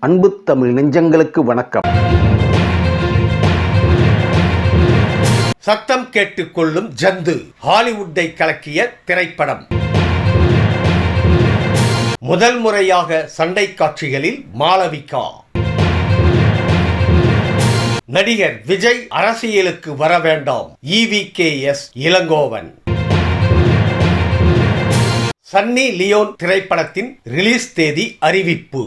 அன்பு தமிழ் நெஞ்சங்களுக்கு வணக்கம். சத்தம் கேட்டுக்கொள்ளும் ஜந்து ஹாலிவுட்டை கலக்கிய திரைப்படம். முதல் முறையாக சண்டை காட்சிகளில் மாளவிகா. நடிகர் விஜய் அரசியலுக்கு வர வேண்டாம், EVKS இளங்கோவன். சன்னி லியோன் திரைப்படத்தின் ரிலீஸ் தேதி அறிவிப்பு.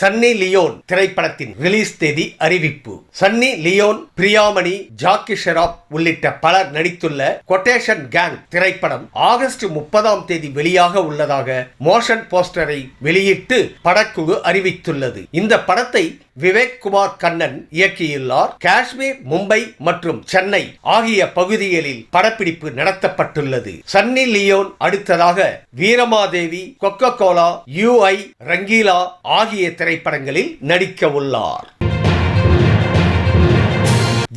சன்னி லியோன் திரைப்படத்தின் ரிலீஸ் தேதி அறிவிப்பு. சன்னி லியோன், பிரியாமணி, ஜாக்கி ஷெராப் உள்ளிட்ட பலர் நடித்துள்ள கொட்டேஷன் கேங் திரைப்படம் ஆகஸ்ட் 30ஆம் தேதி வெளியாக உள்ளதாக மோஷன் போஸ்டரை வெளியிட்டு படக்குழு அறிவித்துள்ளது. இந்த படத்தை விவேக் குமார் கண்ணன் இயக்கியுள்ளார். காஷ்மீர், மும்பை மற்றும் சென்னை ஆகிய பகுதிகளில் படப்பிடிப்பு நடத்தப்பட்டுள்ளது. சன்னி லியோன் அடுத்ததாக Veeramadevi, Coca Cola, UI, Rangeela ஆகிய திரைப்படங்களில் நடிக்க உள்ளார்.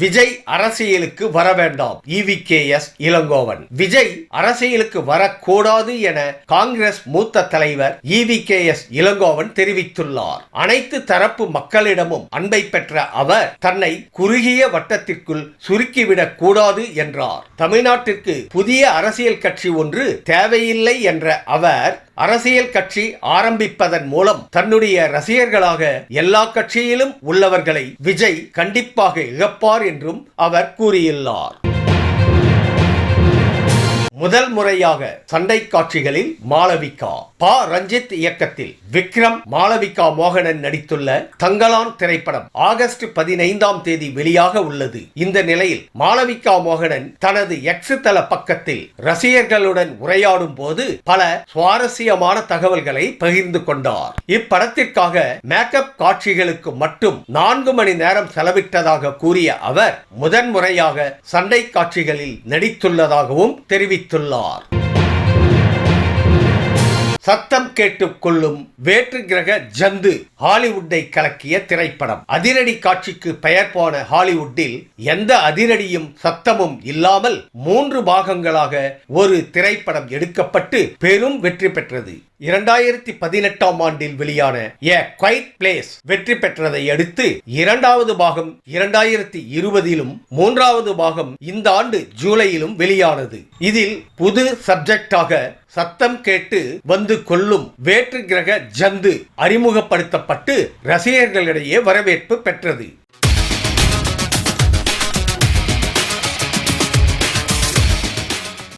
விஜய் அரசியலுக்கு வர வேண்டாம், EVKS இளங்கோவன். விஜய் அரசியலுக்கு வரக்கூடாது என காங்கிரஸ் மூத்த தலைவர் EVKS இளங்கோவன் தெரிவித்துள்ளார். அனைத்து தரப்பு மக்களிடமும் அன்பை பெற்ற அவர் தன்னை குறுகிய வட்டத்திற்குள் சுருக்கிவிடக் கூடாது என்றார். தமிழ்நாட்டிற்கு புதிய அரசியல் கட்சி ஒன்று தேவையில்லை என்ற அவர் அரசியல் கட்சி ஆரம்பிப்பதன் மூலம் தன்னுடைய ரசிகர்களாக எல்லா கட்சியிலும் உள்ளவர்களை விஜய் கண்டிப்பாக இழப்பார் என்றும் அவர் கூறியுள்ளார். முதல் முறையாக சண்டை காட்சிகளில் மாளவிகா. ரஞ்சித் இயக்கத்தில் விக்ரம், மாளவிகா மோகனன் நடித்துள்ள தங்கலான் திரைப்படம் ஆகஸ்ட் 15ஆம் தேதி வெளியாக உள்ளது. இந்த நிலையில் மாளவிகா மோகனன் தனது எக்ஸ் தள பக்கத்தில் ரசிகர்களுடன் உரையாடும் போது பல சுவாரஸ்யமான தகவல்களை பகிர்ந்து கொண்டார். இப்படத்திற்காக மேக்கப் காட்சிகளுக்கு மட்டும் 4 மணி நேரம் செலவிட்டதாக கூறிய அவர் முதன்முறையாக சண்டை காட்சிகளில் நடித்துள்ளதாகவும் தெரிவித்தார். சத்தம் கேட்டுக்கொள்ளும் வேற்று கிரக ஜந்து ஹாலிவுட்டை கலக்கிய திரைப்படம். அதிரடி காட்சிக்கு பெயர் போன ஹாலிவுட்டில் எந்த அதிரடியும் சத்தமும் இல்லாமல் 3 பாகங்களாக ஒரு திரைப்படம் எடுக்கப்பட்டு பெரும் வெற்றி பெற்றது. 2018ஆம் ஆண்டில் வெளியான A Quiet Place வெற்றி பெற்றதை அடுத்து 2வது பாகம் 2020லும் 3வது பாகம் இந்த ஆண்டு ஜூலையிலும் வெளியானது. இதில் புது சப்ஜெக்டாக சத்தம் கேட்டு வந்து கொள்ளும் வேற்று கிரக ஜந்து அறிமுகப்படுத்தப்பட்டு ரசிகர்களிடையே வரவேற்பு பெற்றது.